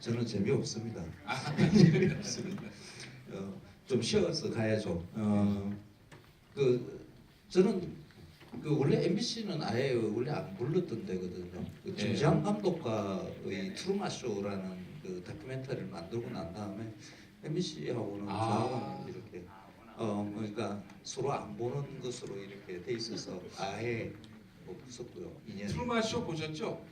저는 재미없습니다. 재미없습니다. 좀 쉬어서 가야죠. 저는 원래 MBC는 아예 원래 안 불렀던 데거든요. 김지한 감독과의 트루마 쇼라는 그 다큐멘터리를 만들고 난 다음에 MBC하고는 저하고는 이렇게 그러니까 서로 안 보는 것으로 이렇게 돼 있어서 아예 없었고요. 트루마 쇼 보셨죠?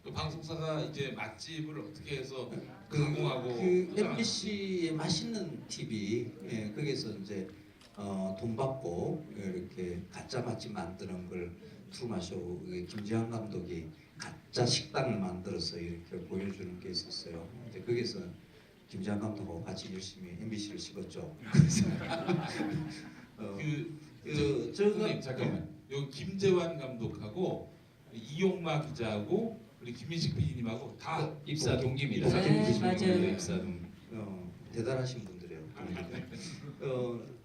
그 방송사가 이제 맛집을 어떻게 해서 가공하고 MBC의 맛있는 TV 거기서 이제 돈 받고 이렇게 가짜 맛집 만드는 걸 트루마쇼 김지한 감독이 가짜 식당을 만들어서 이렇게 보여주는 게 있었어요. 근데 거기서 김지한 감독하고 같이 열심히 MBC를 씹었죠. 선생님 잠깐만. 요 김재환 감독하고 이용마 기자하고 우리 김민식 PD님하고 다 입사 동기입니다. 네, 맞아요. 입사 동기. 대단하신 분들이에요.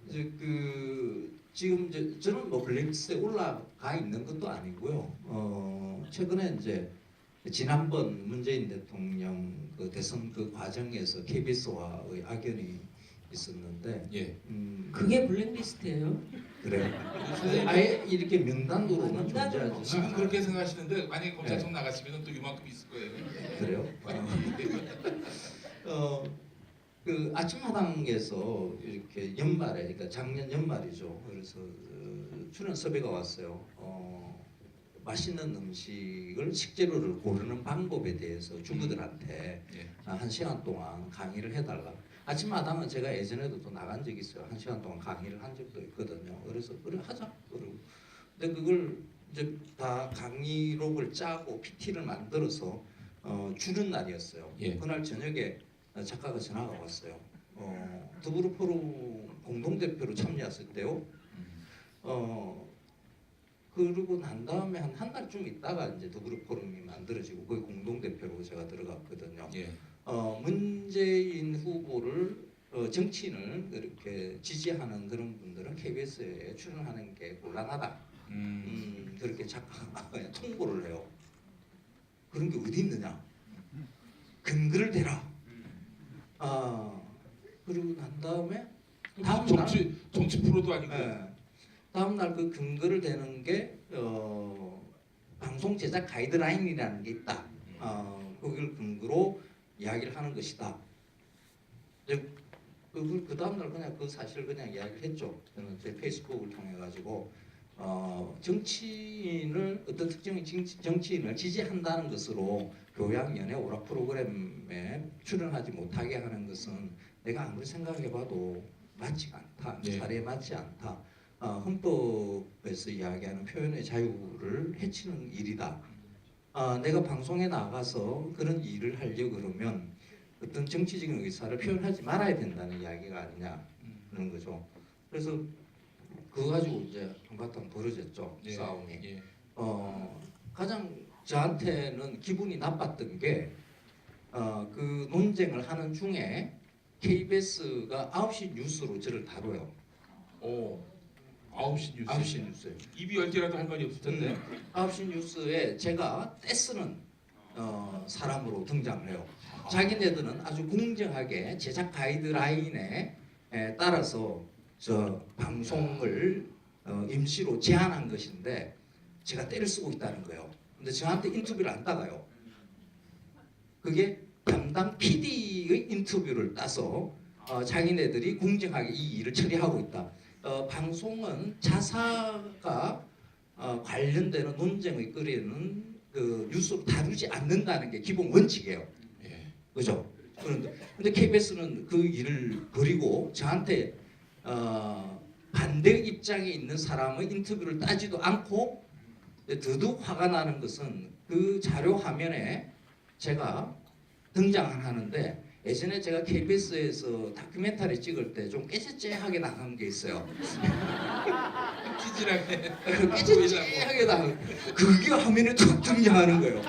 이제 지금 이제 저는 뭐 블랙리스트에 올라가 있는 것도 아니고요. 최근에 이제 지난번 문재인 대통령 그 대선 그 과정에서 KBS와의 악연이 있었는데, 예. 그게 블랙리스트예요? 그래요. 아예 이렇게 명단으로는 명단으로. 존재하지. 지금 그렇게 생각하시는데 만약에 검찰청 나가시면 또 이만큼 있을 거예요. 그래요? 그 아침마당에서 이렇게 연말에, 그러니까 작년 연말이죠. 그래서 출연 섭외가 왔어요. 맛있는 음식을 식재료를 고르는 방법에 대해서 주부들한테 예. 1시간 동안 강의를 해달라. 아침마당은 제가 예전에도 또 나간 적이 있어요. 1시간 동안 강의를 한 적도 있거든요. 그래서 그래 하자. 그러고 근데 그걸 이제 다 강의록을 짜고 PT를 만들어서 주는 날이었어요. 예. 그날 저녁에 작가가 전화가 왔어요. 더불어포럼 공동대표로 참여했을 때요. 그러고 난 다음에 한 달쯤 있다가 이제 더불어포럼이 만들어지고 거기 공동대표로 제가 들어갔거든요. 예. 문재인 후보를 정치인을 이렇게 지지하는 그런 분들은 KBS에 출연하는 게 곤란하다. 그렇게 작가가 그냥 통보를 해요. 그런 게 어디 있느냐? 근거를 대라. 그리고 난 다음에 다음 정치 프로도 아니고. 다음 날 그 근거를 대는 게 방송 제작 가이드라인이라는 게 있다. 그걸 근거로 이야기를 하는 것이다. 그 다음 날 그냥 그 사실을 그냥 이야기를 했죠. 저는 제 페이스북을 통해 가지고 정치인을 어떤 특정인 정치인을 지지한다는 것으로 교양 연예 오락 프로그램에 출연하지 못하게 하는 것은 내가 아무리 생각해봐도 맞지가 않다. 네. 사례에 맞지 않다. 헌법에서 이야기하는 표현의 자유를 해치는 일이다. 내가 방송에 나가서 그런 일을 하려고 그러면 어떤 정치적인 의사를 표현하지 말아야 된다는 이야기가 아니냐 그런 거죠. 그래서 그거 가지고 이제 한바탕 벌어졌죠. 예. 싸움이. 예. 가장 저한테는 기분이 나빴던 게 그 논쟁을 하는 중에 KBS가 9시 뉴스로 저를 다뤄요. 오. 9시 뉴스. 9시 뉴스에. 입이 10개라도 할 말이 없을 텐데. 9시 뉴스에 제가 떼쓰는 사람으로 등장을 해요. 자기네들은 아주 공정하게 제작 가이드라인에 따라서 저 방송을 임시로 제한한 것인데 제가 떼를 쓰고 있다는 거예요. 근데 저한테 인터뷰를 안 따가요. 그게 담당 PD의 인터뷰를 따서 자기네들이 공정하게 이 일을 처리하고 있다. 방송은 자사가 관련되는 논쟁을 끌이는 그 뉴스로 다루지 않는다는 게 기본 원칙이에요. 예. 그죠? 근데 KBS는 그 일을 버리고 저한테 반대 입장에 있는 사람의 인터뷰를 따지도 않고 더더욱 화가 나는 것은 그 자료 화면에 제가 등장하는데 예전에 제가 KBS에서 다큐멘터리 찍을 때 좀 깨재재하게 나간 게 있어요. 찌질하게. 깨재재하게 나간 그게 화면에 툭 등장하는 거예요.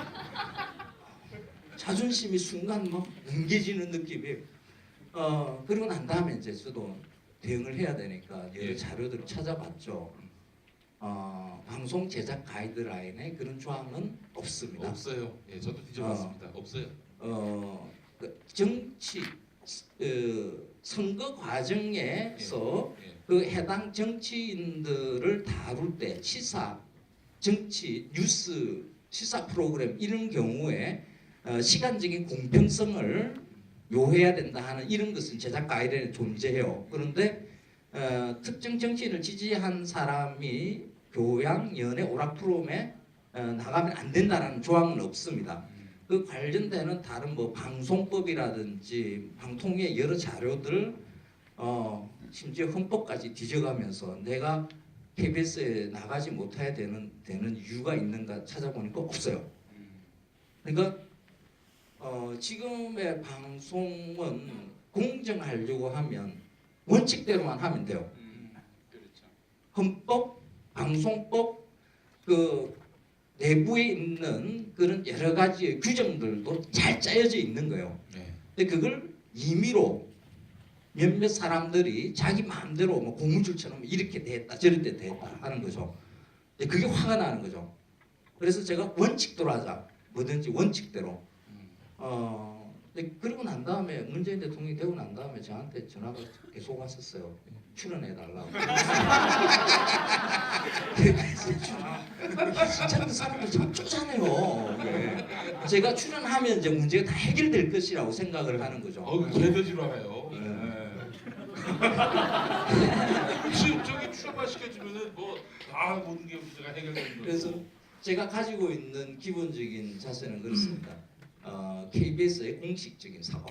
자존심이 순간 막 뭉개지는 느낌이. 그리고 난 다음에 이제 저도 대응을 해야 되니까 여러 예. 자료들을 찾아봤죠. 방송 제작 가이드라인에 그런 조항은 없습니다. 없어요. 예, 저도 뒤져봤습니다. 없어요. 그 정치 선거 과정에서 예. 그 해당 정치인들을 다룰 때 시사, 정치, 뉴스, 시사 프로그램 이런 경우에 시간적인 공평성을 요해야 된다 하는 이런 것은 제작 가이드에 존재해요. 그런데 특정 정치인을 지지한 사람이 교양, 연예, 오락 프로그램에 나가면 안 된다는 조항은 없습니다. 그 관련되는 다른 뭐 방송법이라든지 방통의 여러 자료들 심지어 헌법까지 뒤져가면서 내가 KBS에 나가지 못해야 되는 이유가 있는가 찾아보니까 없어요. 그러니까 지금의 방송은 공정하려고 하면 원칙대로만 하면 돼요. 그렇죠. 헌법, 방송법 그 내부에 있는 그런 여러 가지의 규정들도 잘 짜여져 있는 거예요. 네. 근데 그걸 임의로 몇몇 사람들이 자기 마음대로 뭐 고무줄처럼 이렇게 됐다 저렇게 됐다 하는 거죠. 근데 그게 화가 나는 거죠. 그래서 제가 원칙대로 하자. 뭐든지 원칙대로. 근데 그러고 난 다음에 문재인 대통령이 되고 난 다음에 저한테 전화가 계속 왔었어요. 출연해달라고. 진짜 그 사람들 참 쪼잔해요. 예. 제가 출연하면 이제 문제가 다 해결될 것이라고 생각을 하는 거죠. 개돼지로 하네요. 네. 혹시 저기 출연만 시켜주면은 모든 게 문제가 해결되는 거죠. 그래서 제가 가지고 있는 기본적인 자세는 그렇습니다. KBS의 공식적인 사과,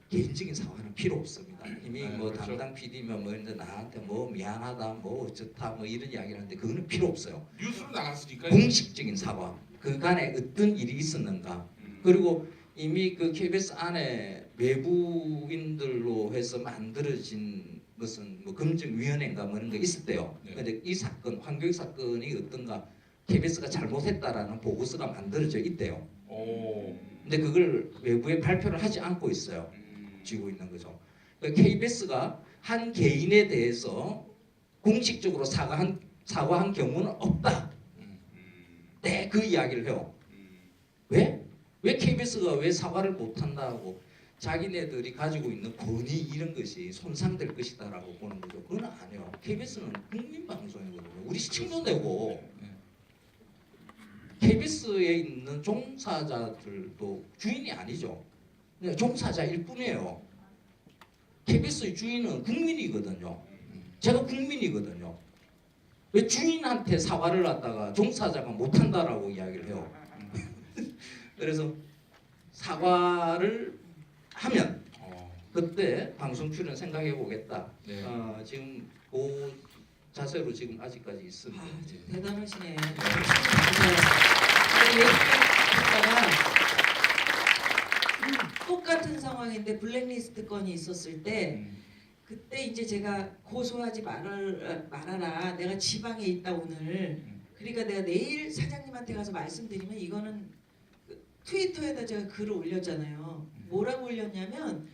개인적인 사과는 필요 없습니다. 이미 뭐 그렇죠. 담당 PD면 뭐 이런데 나한테 뭐 미안하다, 뭐 어쩌다, 뭐 이런 이야기를 하는데 그거는 필요 없어요. 뉴스로 나갔으니까. 공식적인 사과, 그간에 어떤 일이 있었는가, 그리고 이미 그 KBS 안에 외부인들로 해서 만들어진 무슨 뭐 검증위원회인가 뭐 이런 거 있었대요. 네. 근데 이 사건, 황교익 사건이 어떤가 KBS가 잘못했다라는 보고서가 만들어져 있대요. 오. 근데 그걸 외부에 발표를 하지 않고 있어요. 쥐고 있는 거죠. 그러니까 KBS가 한 개인에 대해서 공식적으로 사과한 경우는 없다. 네, 그 이야기를 해요. 왜? 왜 KBS가 왜 사과를 못한다고 자기네들이 가지고 있는 권위 이런 것이 손상될 것이다라고 보는 거죠. 그건 아니에요. KBS는 국민방송이거든요. 우리 시청도 내고 KBS에 있는 종사자들도 주인이 아니죠. 그냥 종사자일 뿐이에요. KBS의 주인은 국민이거든요. 제가 국민이거든요. 왜 주인한테 사과를 갖다가 종사자가 못한다라고 이야기를 해요. 그래서 사과를 하면 그때 방송 출연 생각해 보겠다. 네. 지금 그 자세로 지금 아직까지 있습니다. 대단하시네요. 똑같은 상황인데 블랙리스트 건이 있었을 때 그때 이제 제가 고소하지 말아라. 내가 지방에 있다 오늘. 그러니까 내가 내일 사장님한테 가서 말씀드리면 이거는 트위터에다 제가 글을 올렸잖아요. 뭐라고 올렸냐면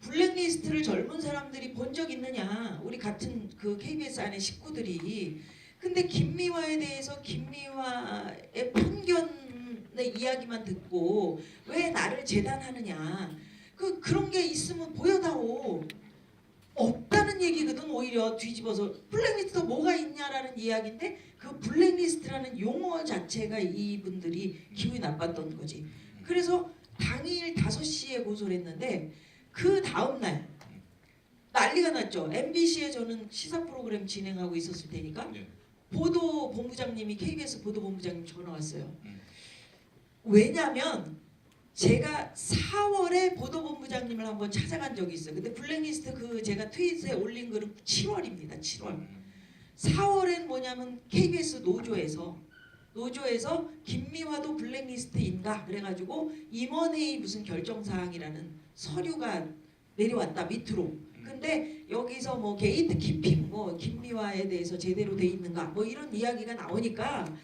블랙리스트를 젊은 사람들이 본 적 있느냐? 우리 같은 그 KBS 안에 식구들이. 근데 김미화에 대해서 김미화의 편견의 이야기만 듣고 왜 나를 재단하느냐? 그런 게 있으면 보여다오. 없다는 얘기거든. 오히려 뒤집어서 블랙리스트가 뭐가 있냐라는 이야기인데 그 블랙리스트라는 용어 자체가 이분들이 기분이 나빴던 거지. 그래서 당일 5시에 고소를 했는데 그 다음날 난리가 났죠. MBC에 저는 시사 프로그램 진행하고 있었을 테니까 네. 보도본부장님이 KBS 보도본부장님 전화 왔어요. 왜냐면 제가 4월에 보도본부장님을 한번 찾아간 적이 있어요. 근데 블랙리스트 그 제가 트윗에 올린 글은 7월입니다. 7월. 4월엔 뭐냐면 KBS 노조에서 김미화도 블랙리스트인가 그래가지고 임원회의 무슨 결정사항이라는 서류가 내려왔다 밑으로. 근데 여기서 뭐 게이트 키핑 뭐 김미화에 대해서 제대로 돼 있는가 뭐 이런 이야기가 나오니까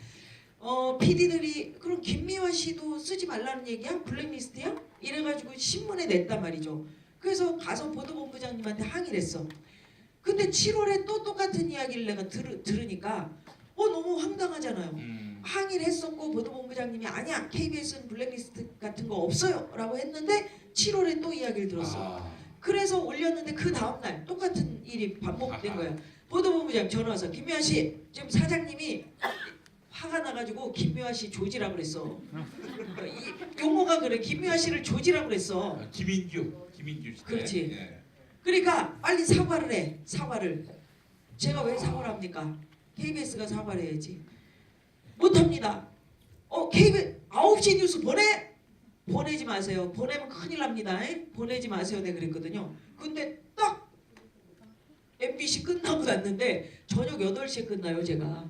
PD들이 그럼 김미화 씨도 쓰지 말라는 얘기야? 블랙리스트야? 이래가지고 신문에 냈단 말이죠. 그래서 가서 보도본부장님한테 항의를 했어. 근데 7월에 또 똑같은 이야기를 내가 들으니까 너무 황당하잖아요. 항의를 했었고 보도본부장님이 아니야 KBS는 블랙리스트 같은 거 없어요 라고 했는데 7월에 또 이야기를 들었어요. 그래서 올렸는데 그 다음날 똑같은 일이 반복된 거예요. 보도본부장 전화 와서 김미화 씨 지금 사장님이 화가 나가지고 김미화 씨 조지라 그랬어. 이 용어가 그래. 김미화 씨를 조지라 그랬어. 김인규 시대. 그렇지. 예. 그러니까 빨리 사과를 해. 사과를. 제가 왜 사과를 합니까? KBS가 사과를 해야지. 못합니다. KBS 9시 뉴스 보내지 마세요. 보내면 큰일 납니다. 보내지 마세요. 내가 그랬거든요. 근데 딱 MBC 끝나고 났는데 저녁 8시에 끝나요 제가.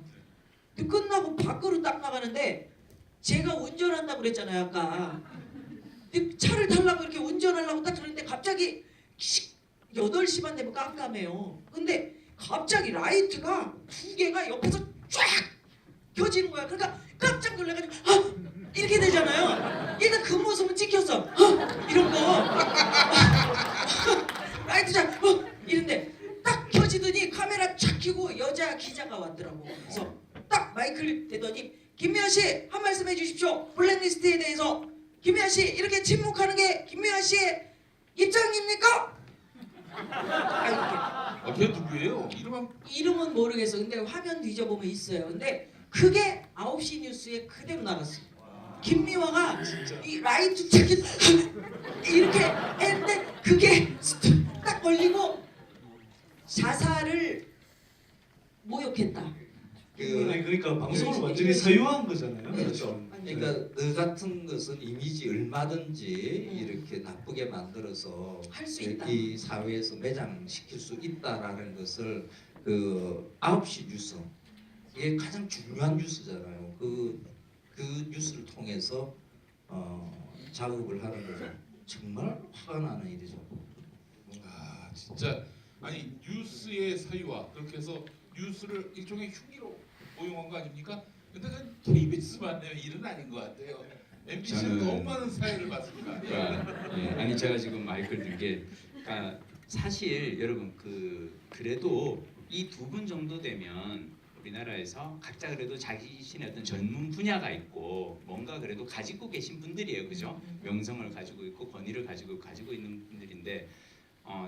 근데 끝나고 밖으로 딱 나가는데 제가 운전한다고 그랬잖아요 아까. 근데 차를 타려고 이렇게 운전하려고 딱 그러는데 갑자기 8시만 되면 깜깜해요. 근데 갑자기 라이트가 2개가 옆에서 쫙 켜지는 거야. 그러니까 깜짝 놀라가지고 이렇게 되잖아요. 일단 그 모습은 찍혔어. 이런 거 라이트 쫙 이런데 딱 켜지더니 카메라 쫙 켜고 여자 기자가 왔더라고. 그래서 딱 마이크를 대더니 김미화 씨 한 말씀 해주십시오. 블랙리스트에 대해서 김미화 씨 이렇게 침묵하는 게 김미화 씨의 입장입니까? 걔 누구예요? 이름은 모르겠어. 근데 화면 뒤져보면 있어요. 근데 그게 9시 뉴스에 그대로 나갔어. 김미화가 이 라이트 자켓 이렇게 했는데 그게 딱 걸리고 자살을 모욕했다. 그러니까 방송을 완전히 사유한 거잖아요. 그렇죠. 그러니까 너 같은 것은 이미지 얼마든지 이렇게 나쁘게 만들어서 할 수 있다. 이 사회에서 매장시킬 수 있다라는 것을 그 9시 뉴스 이게 가장 중요한 뉴스잖아요. 그 뉴스를 통해서 자극을 하는 거죠. 정말 화가 나는 일이죠. 진짜 아니 뉴스의 사유화 그렇게 해서 뉴스를 일종의 흉기로 오용한 거 아닙니까? 근데 그 KBS만 내면 일은 아닌 것 같아요. MBC는 너무 많은 사회를 봤습니다. 아니 제가 지금 마이크를 들게 사실 여러분 그래도 이 2분 정도 되면 우리나라에서 각자 그래도 자신의 어떤 전문 분야가 있고 뭔가 그래도 가지고 계신 분들이에요, 그죠? 명성을 가지고 있고 권위를 가지고 있는 분들인데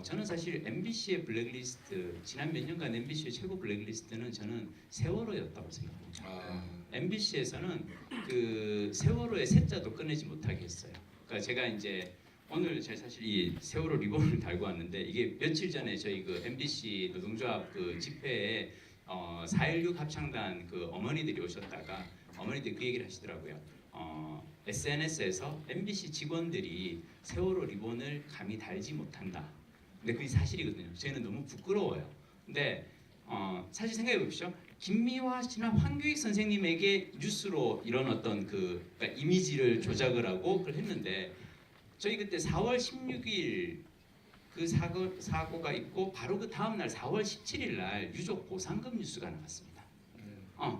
저는 사실 MBC의 블랙리스트 지난 몇 년간 MBC의 최고 블랙리스트는 저는 세월호였다고 생각합니다. MBC에서는 그 세월호의 세자도 꺼내지 못하게 했어요. 그러니까 제가 이제 오늘 제가 사실 이 세월호 리본을 달고 왔는데 이게 며칠 전에 저희 그 MBC 노동조합 그 집회에 4.16 합창단 그 어머니들이 오셨다가 어머니들이 그 얘기를 하시더라고요. SNS에서 MBC 직원들이 세월호 리본을 감히 달지 못한다. 근데 그게 사실이거든요. 저희는 너무 부끄러워요. 근데 사실 생각해 보십시오. 김미화 씨나 황교익 선생님에게 뉴스로 이런 어떤 그러니까 이미지를 조작을 하고 그걸 했는데 저희 그때 4월 16일 그 사고가 있고 바로 그 다음 날 4월 17일 날 유족 보상금 뉴스가 나왔습니다.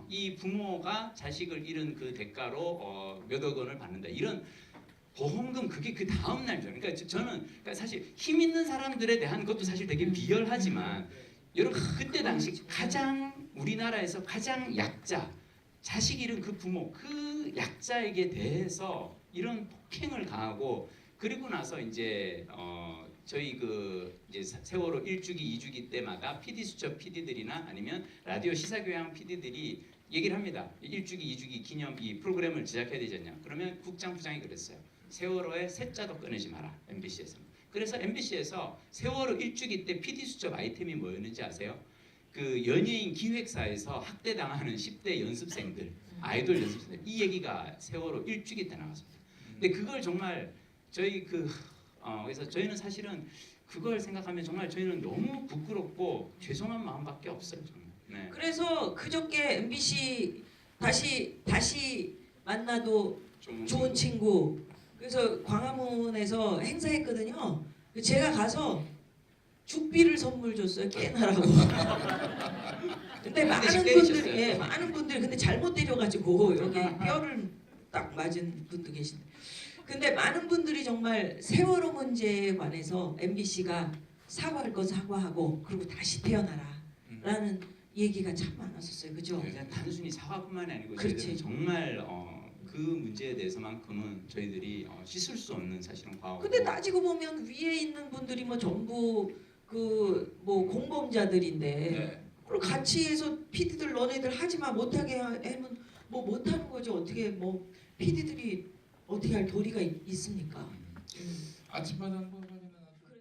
이 부모가 자식을 잃은 그 대가로 몇억 원을 받는다. 이런 보험금 그게 그 다음 날이죠. 그러니까 저는 그러니까 사실 힘 있는 사람들에 대한 것도 사실 되게 비열하지만 여러분 그때 당시 가장 우리나라에서 가장 약자 자식 잃은 그 부모 그 약자에게 대해서 이런 폭행을 가하고 그리고 나서 이제 저희 그 이제 세월호 1주기 2주기 때마다 PD 수첩 PD들이나 아니면 라디오 시사교양 PD들이 얘기를 합니다. 1주기 2주기 기념 이 프로그램을 제작해야 되지 않냐. 그러면 국장 부장이 그랬어요. 세월호의 세자도 꺼내지 마라. MBC에서. 그래서 MBC에서 세월호 1주기 때 PD 수첩 아이템이 뭐였는지 아세요? 그 연예인 기획사에서 학대당하는 10대 연습생들, 아이돌 연습생들 이 얘기가 세월호 1주기 때 나왔습니다. 근데 그걸 정말 저희 그래서 저희는 사실은 그걸 생각하면 정말 저희는 너무 부끄럽고 죄송한 마음밖에 없어요. 정말. 네. 그래서 그저께 MBC 다시 만나도 좋은 친구 그래서 광화문에서 행사했거든요. 제가 가서 죽비를 선물 줬어요. 깨나라고. 근데 많은 분들이 근데 잘못 때려가지고 여기 뼈를 딱 맞은 분도 계신데 근데 많은 분들이 정말 세월호 문제에 관해서 MBC가 사과할 건 사과하고 그리고 다시 태어나라라는 얘기가 참 많았었어요. 그죠? 네. 그냥 단순히 사과뿐만이 아니고 그렇지. 저희들은 정말 그 문제에 대해서만큼은 저희들이 씻을 수 없는 사실은 과거. 근데 따지고 보면 위에 있는 분들이 뭐 전부 그 뭐 공범자들인데 네. 그걸 같이 해서 PD들 너네들 하지마 못하게 하면 뭐 못하는 거죠. 어떻게 뭐 PD들이 어떻게 할 도리가 있습니까? 아침마당과